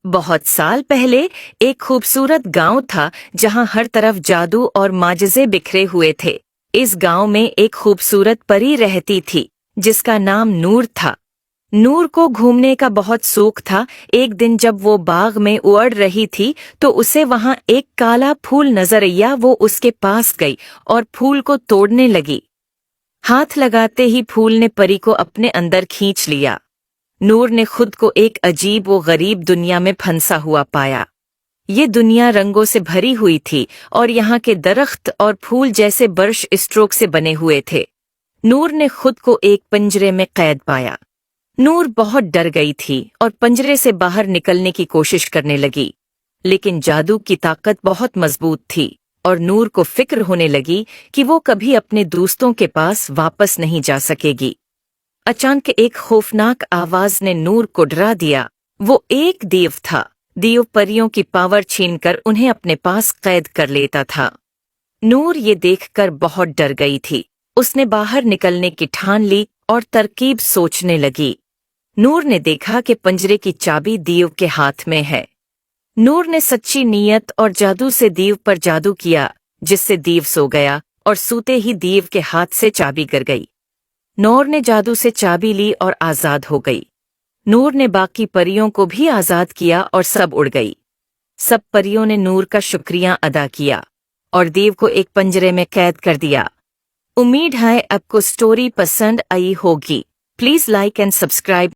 बहुत साल पहले एक खूबसूरत गांव था जहां हर तरफ जादू और माजिज़े बिखरे हुए थे। इस गांव में एक खूबसूरत परी रहती थी जिसका नाम नूर था। नूर को घूमने का बहुत शौक था। एक दिन जब वो बाग में उड़ रही थी तो उसे वहां एक काला फूल नजर आया। वो उसके पास गई और फूल को तोड़ने लगी। हाथ लगाते ही फूल ने परी को अपने अंदर खींच लिया। नूर ने खुद को एक अजीब व गरीब दुनिया में फंसा हुआ पाया। ये दुनिया रंगों से भरी हुई थी और यहाँ के दरख्त और फूल जैसे ब्रश स्ट्रोक से बने हुए थे। नूर ने खुद को एक पिंजरे में कैद पाया। नूर बहुत डर गई थी और पिंजरे से बाहर निकलने की कोशिश करने लगी, लेकिन जादू की ताकत बहुत मजबूत थी और नूर को फिक्र होने लगी कि वो कभी अपने दोस्तों के पास वापस नहीं जा सकेगी। अचानक एक खौफनाक आवाज ने नूर को डरा दिया। वो एक देव था। देव परियों की पावर छीनकर उन्हें अपने पास कैद कर लेता था। नूर ये देखकर बहुत डर गई थी। उसने बाहर निकलने की ठान ली और तरकीब सोचने लगी। नूर ने देखा कि पिंजरे की चाबी देव के हाथ में है। नूर ने सच्ची नीयत और जादू से देव पर जादू किया, जिससे देव सो गया और सूते ही देव के हाथ से चाबी गिर गई। नूर ने जादू से चाबी ली और आजाद हो गई। नूर ने बाकी परियों को भी आजाद किया और सब उड़ गई। सब परियों ने नूर का शुक्रिया अदा किया और देव को एक पिंजरे में कैद कर दिया। उम्मीद है आपको स्टोरी पसंद आई होगी। Please like and subscribe.